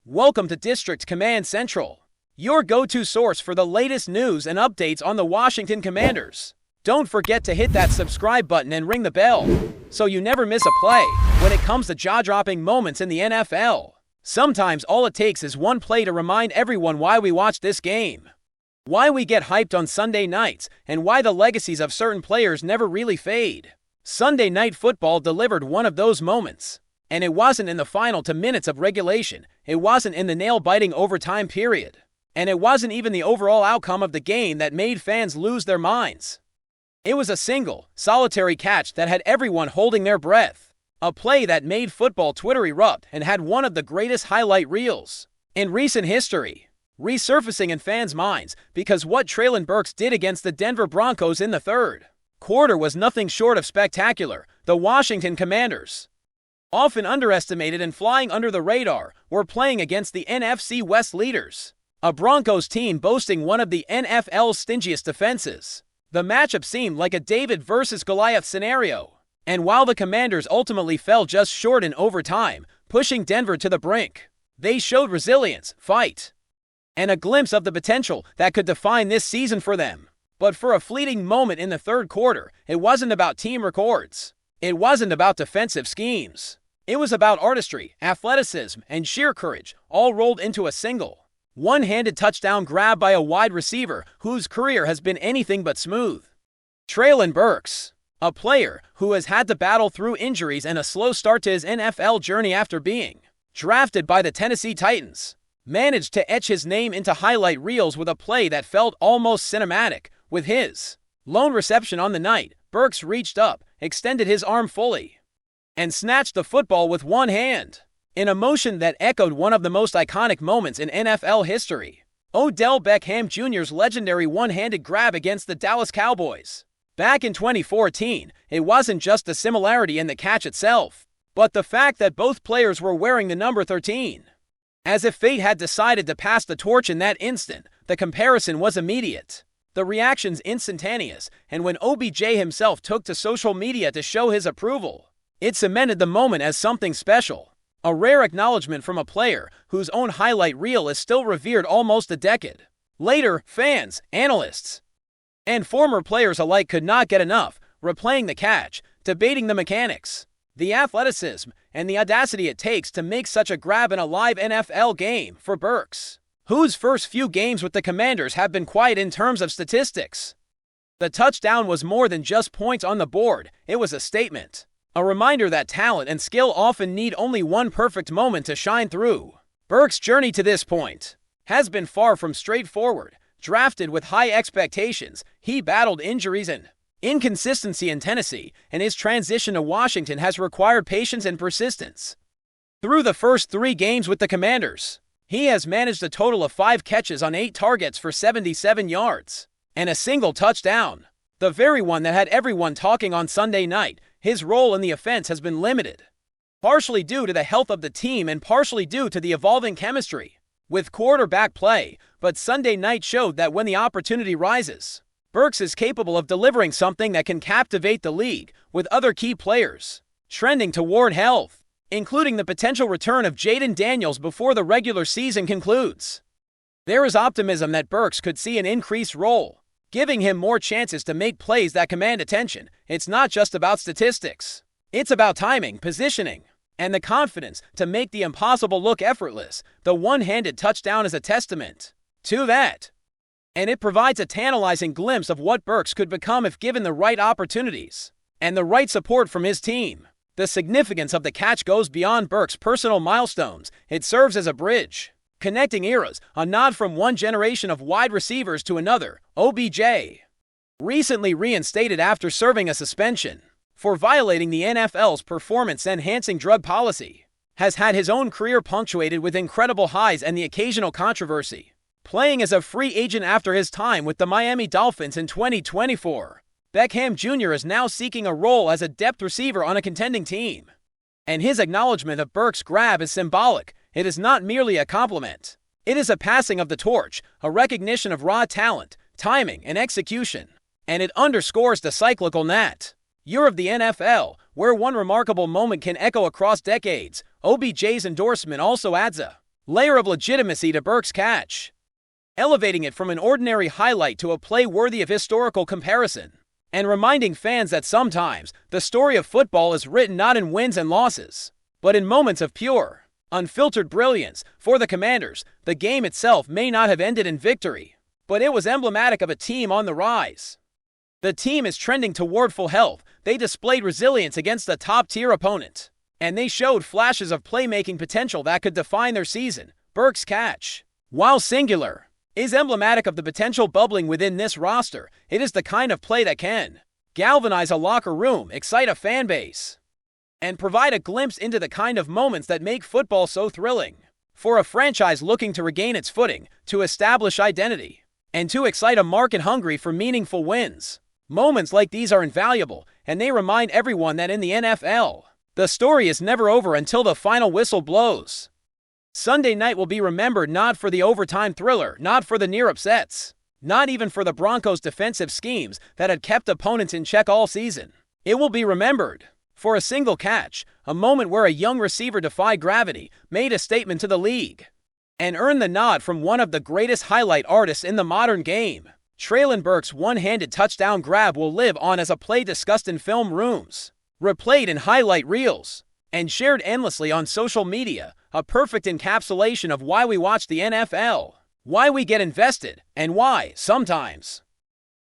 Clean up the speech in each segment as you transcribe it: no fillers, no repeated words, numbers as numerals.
Welcome to District Command Central, your go-to source for the latest news and updates on the Washington Commanders. Don't forget to hit that subscribe button and ring the bell so you never miss a play when it comes to jaw-dropping moments in the NFL. Sometimes all it takes is one play to remind everyone why we watch this game, why we get hyped on Sunday nights, and why the legacies of certain players never really fade. Sunday Night Football delivered one of those moments. And it wasn't in the final 2 minutes of regulation, it wasn't in the nail-biting overtime period, and it wasn't even the overall outcome of the game that made fans lose their minds. It was a single, solitary catch that had everyone holding their breath. A play that made football Twitter erupt and had one of the greatest highlight reels in recent history resurfacing in fans' minds because what Treylon Burks did against the Denver Broncos in the third quarter was nothing short of spectacular. The Washington Commanders, often underestimated and flying under the radar, were playing against the NFC West leaders, a Broncos team boasting one of the NFL's stingiest defenses. The matchup seemed like a David versus Goliath scenario, and while the Commanders ultimately fell just short in overtime, pushing Denver to the brink, they showed resilience, fight, and a glimpse of the potential that could define this season for them. But for a fleeting moment in the third quarter, it wasn't about team records. It wasn't about defensive schemes. It was about artistry, athleticism, and sheer courage, all rolled into a single, one-handed touchdown grab by a wide receiver whose career has been anything but smooth. Treylon Burks, a player who has had to battle through injuries and a slow start to his NFL journey after being drafted by the Tennessee Titans, managed to etch his name into highlight reels with a play that felt almost cinematic. With his lone reception on the night, Burks reached up, extended his arm fully, and snatched the football with one hand, in a motion that echoed one of the most iconic moments in NFL history: Odell Beckham Jr.'s legendary one-handed grab against the Dallas Cowboys. Back in 2014, it wasn't just the similarity in the catch itself, but the fact that both players were wearing the number 13. As if fate had decided to pass the torch in that instant, the comparison was immediate, the reactions instantaneous, and when OBJ himself took to social media to show his approval, it cemented the moment as something special, a rare acknowledgement from a player whose own highlight reel is still revered almost a decade later. Fans, analysts, and former players alike could not get enough, replaying the catch, debating the mechanics, the athleticism, and the audacity it takes to make such a grab in a live NFL game. For Burks, whose first few games with the Commanders have been quiet in terms of statistics, the touchdown was more than just points on the board. It was a statement. A reminder that talent and skill often need only one perfect moment to shine through. Burks' journey to this point has been far from straightforward. Drafted with high expectations, he battled injuries and inconsistency in Tennessee, and his transition to Washington has required patience and persistence. Through the first 3 games with the Commanders, he has managed a total of 5 catches on 8 targets for 77 yards and a single touchdown, the very one that had everyone talking on Sunday night. His role in the offense has been limited, partially due to the health of the team and partially due to the evolving chemistry with quarterback play, but Sunday night showed that when the opportunity rises, Burks is capable of delivering something that can captivate the league, with other key players trending toward health, including the potential return of Jaden Daniels before the regular season concludes. There is optimism that Burks could see an increased role, giving him more chances to make plays that command attention. It's not just about statistics. It's about timing, positioning, and the confidence to make the impossible look effortless. The one-handed touchdown is a testament to that, and it provides a tantalizing glimpse of what Burks could become if given the right opportunities and the right support from his team. The significance of the catch goes beyond Burks' personal milestones. It serves as a bridge, connecting eras, a nod from one generation of wide receivers to another. OBJ, recently reinstated after serving a suspension for violating the NFL's performance-enhancing drug policy, has had his own career punctuated with incredible highs and the occasional controversy. Playing as a free agent after his time with the Miami Dolphins in 2024, Beckham Jr. is now seeking a role as a depth receiver on a contending team, and his acknowledgement of Burks' grab is symbolic. It is not merely a compliment. It is a passing of the torch, a recognition of raw talent, timing, and execution. And it underscores the cyclical nature of the NFL, where one remarkable moment can echo across decades. OBJ's endorsement also adds a layer of legitimacy to Burke's catch, elevating it from an ordinary highlight to a play worthy of historical comparison, and reminding fans that sometimes the story of football is written not in wins and losses, but in moments of pure, unfiltered brilliance. For the Commanders, the game itself may not have ended in victory, but it was emblematic of a team on the rise. The team is trending toward full health. They displayed resilience against a top-tier opponent, and they showed flashes of playmaking potential that could define their season. Burke's catch, while singular, is emblematic of the potential bubbling within this roster. It is the kind of play that can galvanize a locker room, excite a fan base, and provide a glimpse into the kind of moments that make football so thrilling. For a franchise looking to regain its footing, to establish identity, and to excite a market hungry for meaningful wins, moments like these are invaluable, and they remind everyone that in the NFL, the story is never over until the final whistle blows. Sunday night will be remembered not for the overtime thriller, not for the near upsets, not even for the Broncos' defensive schemes that had kept opponents in check all season. It will be remembered for a single catch, a moment where a young receiver defied gravity, made a statement to the league, and earned the nod from one of the greatest highlight artists in the modern game. Treylon Burks' one-handed touchdown grab will live on as a play discussed in film rooms, replayed in highlight reels, and shared endlessly on social media, a perfect encapsulation of why we watch the NFL, why we get invested, and why, sometimes,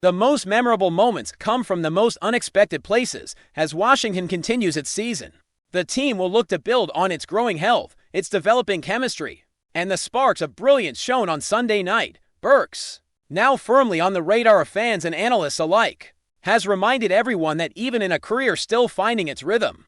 the most memorable moments come from the most unexpected places. As Washington continues its season, the team will look to build on its growing health, its developing chemistry, and the sparks of brilliance shown on Sunday night. Burks, now firmly on the radar of fans and analysts alike, has reminded everyone that even in a career still finding its rhythm,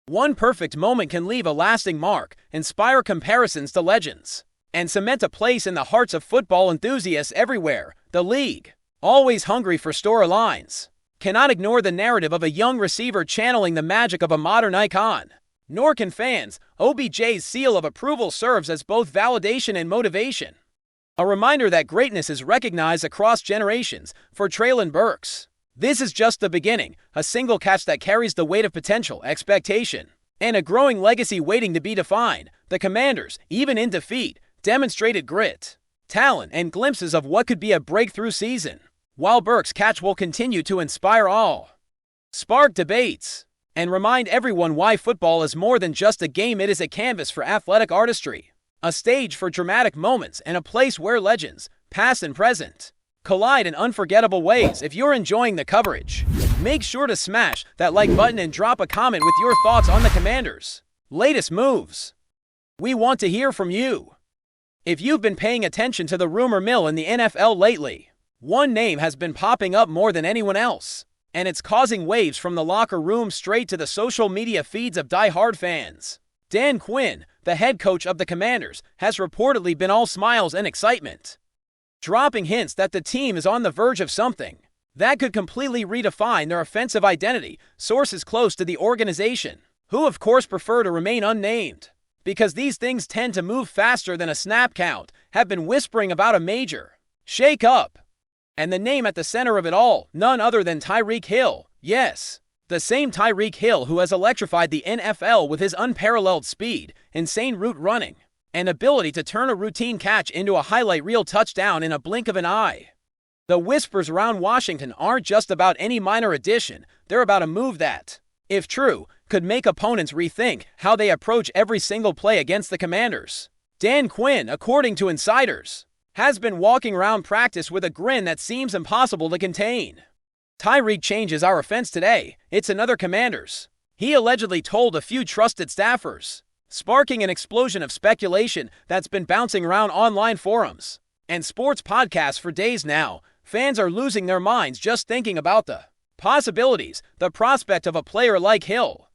one perfect moment can leave a lasting mark, inspire comparisons to legends, and cement a place in the hearts of football enthusiasts everywhere. The league, always hungry for storylines, cannot ignore the narrative of a young receiver channeling the magic of a modern icon. Nor can fans. OBJ's seal of approval serves as both validation and motivation, a reminder that greatness is recognized across generations. For Treylon Burks, this is just the beginning, a single catch that carries the weight of potential, expectation, and a growing legacy waiting to be defined. The Commanders, even in defeat, demonstrated grit, talent, and glimpses of what could be a breakthrough season, while Burks' catch will continue to inspire all, spark debates, and remind everyone why football is more than just a game. It is a canvas for athletic artistry, a stage for dramatic moments, and a place where legends, past and present, collide in unforgettable ways. If you're enjoying the coverage, make sure to smash that like button and drop a comment with your thoughts on the Commanders' latest moves. We want to hear from you. If you've been paying attention to the rumor mill in the NFL lately, one name has been popping up more than anyone else, and it's causing waves from the locker room straight to the social media feeds of die-hard fans. Dan Quinn, the head coach of the Commanders, has reportedly been all smiles and excitement, dropping hints that the team is on the verge of something that could completely redefine their offensive identity. Sources close to the organization, who of course prefer to remain unnamed, because these things tend to move faster than a snap count, have been whispering about a major shake-up. And the name at the center of it all, none other than Tyreek Hill. Yes, the same Tyreek Hill who has electrified the NFL with his unparalleled speed, insane route running, and ability to turn a routine catch into a highlight reel touchdown in a blink of an eye. The whispers around Washington aren't just about any minor addition, they're about a move that, if true, could make opponents rethink how they approach every single play against the Commanders. Dan Quinn, according to insiders, has been walking around practice with a grin that seems impossible to contain. Tyreek changes our offense today. It's another Commanders, he allegedly told a few trusted staffers, sparking an explosion of speculation that's been bouncing around online forums and sports podcasts for days now. Fans are losing their minds just thinking about the possibilities, the prospect of a player like Hill,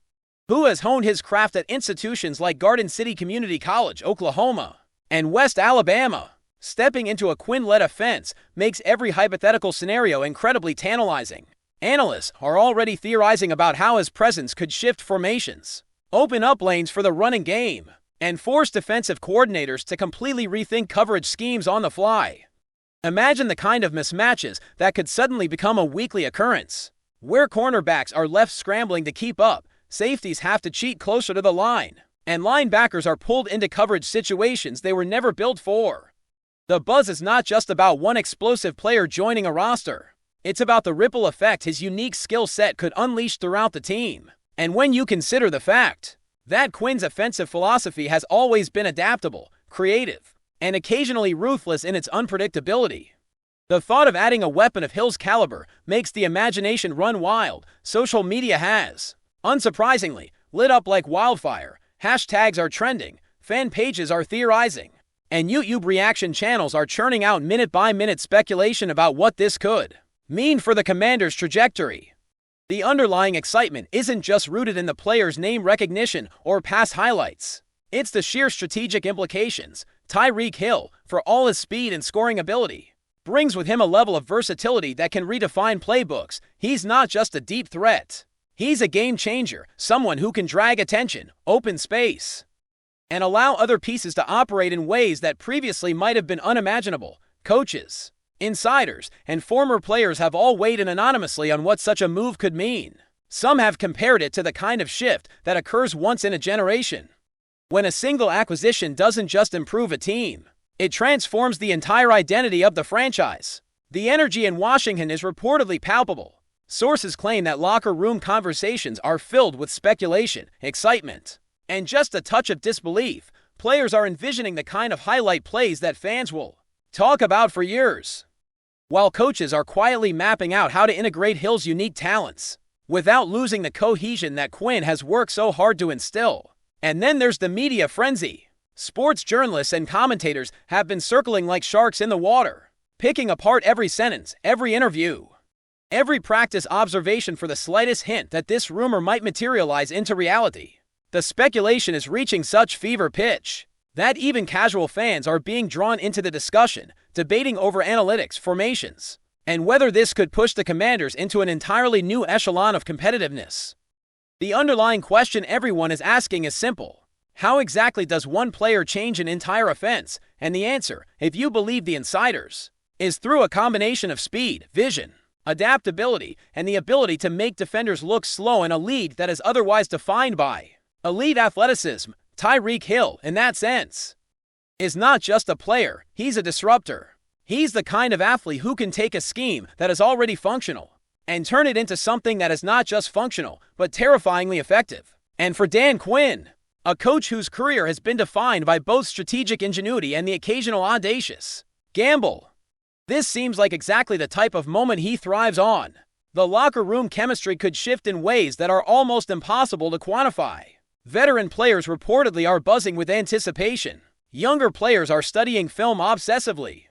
who has honed his craft at institutions like Garden City Community College, Oklahoma, and West Alabama, stepping into a Quinn-led offense makes every hypothetical scenario incredibly tantalizing. Analysts are already theorizing about how his presence could shift formations, open up lanes for the running game, and force defensive coordinators to completely rethink coverage schemes on the fly. Imagine the kind of mismatches that could suddenly become a weekly occurrence, where cornerbacks are left scrambling to keep up, safeties have to cheat closer to the line, and linebackers are pulled into coverage situations they were never built for. The buzz is not just about one explosive player joining a roster. It's about the ripple effect his unique skill set could unleash throughout the team. And when you consider the fact that Quinn's offensive philosophy has always been adaptable, creative, and occasionally ruthless in its unpredictability, the thought of adding a weapon of Hill's caliber makes the imagination run wild. Social media has, unsurprisingly, lit up like wildfire. Hashtags are trending, fan pages are theorizing, and YouTube reaction channels are churning out minute-by-minute speculation about what this could mean for the Commanders' trajectory. The underlying excitement isn't just rooted in the player's name recognition or past highlights. It's the sheer strategic implications. TYREEK Hill, for all his speed and scoring ability, brings with him a level of versatility that can redefine playbooks. He's not just a deep threat. He's a game changer, someone who can drag attention, open space, and allow other pieces to operate in ways that previously might have been unimaginable. Coaches, insiders, and former players have all weighed in anonymously on what such a move could mean. Some have compared it to the kind of shift that occurs once in a generation, when a single acquisition doesn't just improve a team, it transforms the entire identity of the franchise. The energy in Washington is reportedly palpable. Sources claim that locker room conversations are filled with speculation, excitement, and just a touch of disbelief. Players are envisioning the kind of highlight plays that fans will talk about for years, while coaches are quietly mapping out how to integrate Hill's unique talents without losing the cohesion that Quinn has worked so hard to instill. And then there's the media frenzy. Sports journalists and commentators have been circling like sharks in the water, picking apart every sentence, every interview, every practice observation for the slightest hint that this rumor might materialize into reality. The speculation is reaching such fever pitch that even casual fans are being drawn into the discussion, debating over analytics, formations, and whether this could push the Commanders into an entirely new echelon of competitiveness. The underlying question everyone is asking is simple. How exactly does one player change an entire offense? And the answer, if you believe the insiders, is through a combination of speed, vision, adaptability, and the ability to make defenders look slow in a league that is otherwise defined by elite athleticism. TYREEK Hill, in that sense, is not just a player, he's a disruptor. He's the kind of athlete who can take a scheme that is already functional and turn it into something that is not just functional, but terrifyingly effective. And for Dan Quinn, a coach whose career has been defined by both strategic ingenuity and the occasional audacious gamble, this seems like exactly the type of moment he thrives on. The locker room chemistry could shift in ways that are almost impossible to quantify. Veteran players reportedly are buzzing with anticipation. Younger players are studying film obsessively,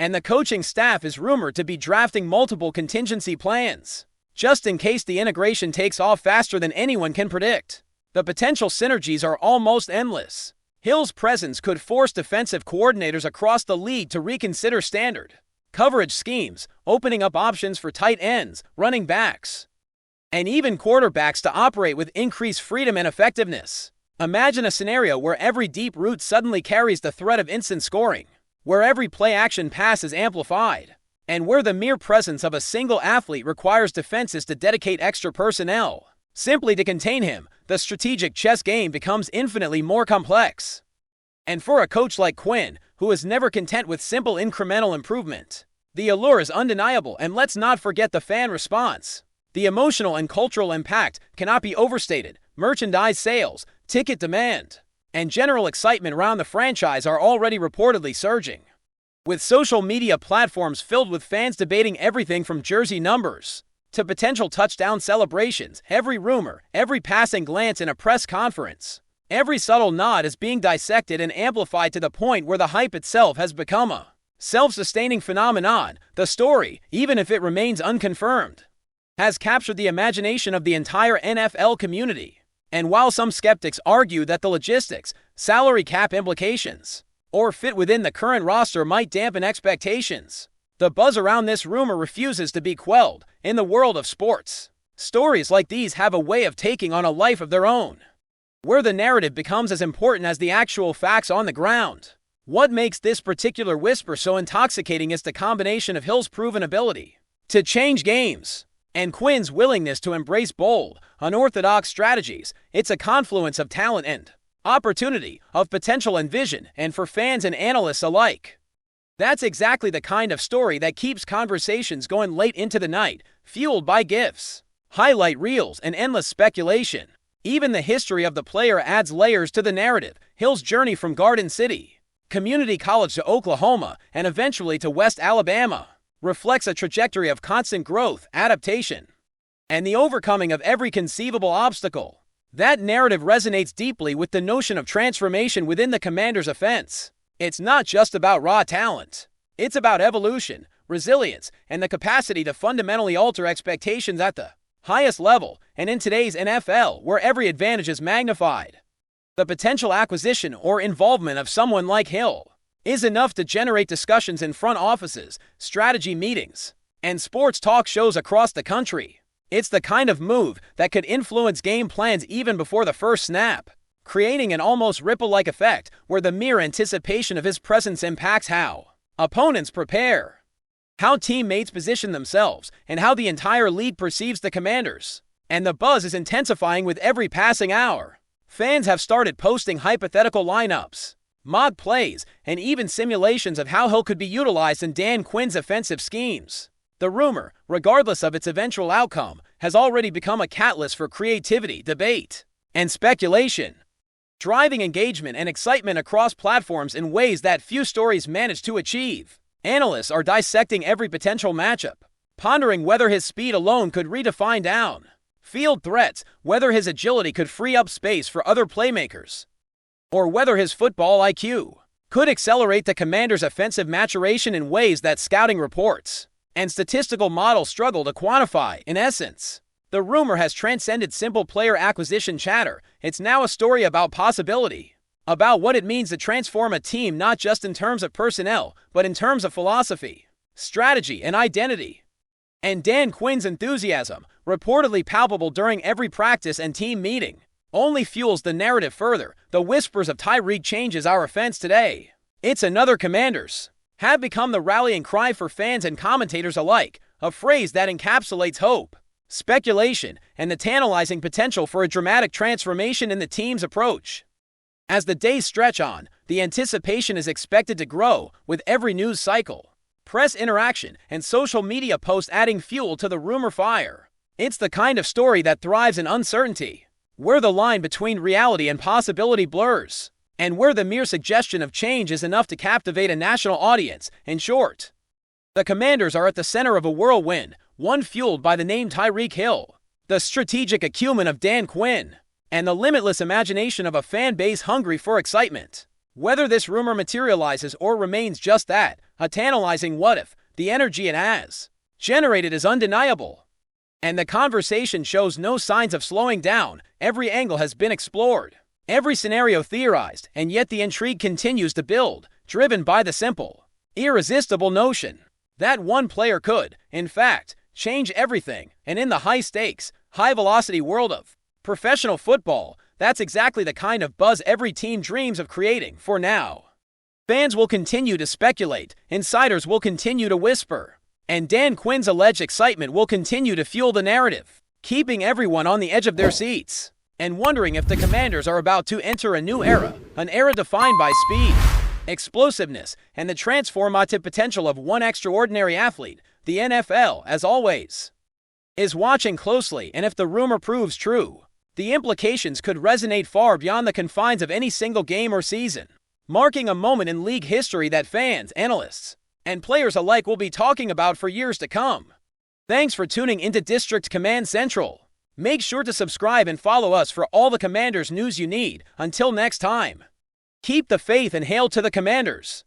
and the coaching staff is rumored to be drafting multiple contingency plans, just in case the integration takes off faster than anyone can predict. The potential synergies are almost endless. Hill's presence could force defensive coordinators across the league to reconsider standard coverage schemes, opening up options for tight ends, running backs, and even quarterbacks to operate with increased freedom and effectiveness. Imagine a scenario where every deep route suddenly carries the threat of instant scoring, where every play-action pass is amplified, and where the mere presence of a single athlete requires defenses to dedicate extra personnel simply to contain him. The strategic chess game becomes infinitely more complex. And for a coach like Quinn, who is never content with simple incremental improvement, the allure is undeniable. And let's not forget the fan response. The emotional and cultural impact cannot be overstated. Merchandise sales, ticket demand, and general excitement around the franchise are already reportedly surging, with social media platforms filled with fans debating everything from jersey numbers to potential touchdown celebrations. Every rumor, every passing glance in a press conference, every subtle nod is being dissected and amplified to the point where the hype itself has become a self-sustaining phenomenon. The story, even if it remains unconfirmed, has captured the imagination of the entire NFL community. And while some skeptics argue that the logistics, salary cap implications, or fit within the current roster might dampen expectations, the buzz around this rumor refuses to be quelled. In the world of sports, stories like these have a way of taking on a life of their own, where the narrative becomes as important as the actual facts on the ground. What makes this particular whisper so intoxicating is the combination of Hill's proven ability to change games and Quinn's willingness to embrace bold, unorthodox strategies. It's a confluence of talent and opportunity, of potential and vision, and for fans and analysts alike. That's exactly the kind of story that keeps conversations going late into the night, fueled by GIFs, highlight reels, and endless speculation. Even the history of the player adds layers to the narrative. Hill's journey from Garden City Community College to Oklahoma, and eventually to West Alabama, reflects a trajectory of constant growth, adaptation, and the overcoming of every conceivable obstacle. That narrative resonates deeply with the notion of transformation within the Commanders' offense. It's not just about raw talent. It's about evolution, resilience, and the capacity to fundamentally alter expectations at the highest level, and in today's NFL, where every advantage is magnified. The potential acquisition or involvement of someone like Hill is enough to generate discussions in front offices, strategy meetings, and sports talk shows across the country. It's the kind of move that could influence game plans even before the first snap, creating an almost ripple-like effect where the mere anticipation of his presence impacts how opponents prepare, how teammates position themselves, and how the entire league perceives the Commanders. And the buzz is intensifying with every passing hour. Fans have started posting hypothetical lineups, mock plays, and even simulations of how Hill could be utilized in Dan Quinn's offensive schemes. The rumor, regardless of its eventual outcome, has already become a catalyst for creativity, debate, and speculation, driving engagement and excitement across platforms in ways that few stories manage to achieve. Analysts are dissecting every potential matchup, pondering whether his speed alone could redefine down field threats, whether his agility could free up space for other playmakers, or whether his football IQ could accelerate the Commanders' offensive maturation in ways that scouting reports and statistical models struggle to quantify. In essence, the rumor has transcended simple player acquisition chatter. It's now a story about possibility, about what it means to transform a team not just in terms of personnel, but in terms of philosophy, strategy, and identity. And Dan Quinn's enthusiasm, reportedly palpable during every practice and team meeting, only fuels the narrative further. The whispers of TYREEK changes our offense today. It's another Commanders have become the rallying cry for fans and commentators alike, a phrase that encapsulates hope, speculation, and the tantalizing potential for a dramatic transformation in the team's approach. As the days stretch on, the anticipation is expected to grow with every news cycle, press interaction, and social media posts adding fuel to the rumor fire. It's the kind of story that thrives in uncertainty, where the line between reality and possibility blurs, and where the mere suggestion of change is enough to captivate a national audience. In short, the Commanders are at the center of a whirlwind, one fueled by the name Tyreek Hill, the strategic acumen of Dan Quinn, and the limitless imagination of a fan base hungry for excitement. Whether this rumor materializes or remains just that, a tantalizing what-if, the energy it has generated is undeniable. And the conversation shows no signs of slowing down. Every angle has been explored, every scenario theorized, and yet the intrigue continues to build, driven by the simple, irresistible notion that one player could, in fact, change everything. And in the high-stakes, high-velocity world of professional football, that's exactly the kind of buzz every team dreams of creating. For now, fans will continue to speculate, insiders will continue to whisper, and Dan Quinn's alleged excitement will continue to fuel the narrative, keeping everyone on the edge of their seats and wondering if the Commanders are about to enter a new era, an era defined by speed, explosiveness, and the transformative potential of one extraordinary athlete. The NFL, as always, is watching closely, and if the rumor proves true, the implications could resonate far beyond the confines of any single game or season, marking a moment in league history that fans, analysts, and players alike will be talking about for years to come. Thanks for tuning into District Command Central. Make sure to subscribe and follow us for all the Commanders news you need. Until next time, keep the faith and hail to the Commanders.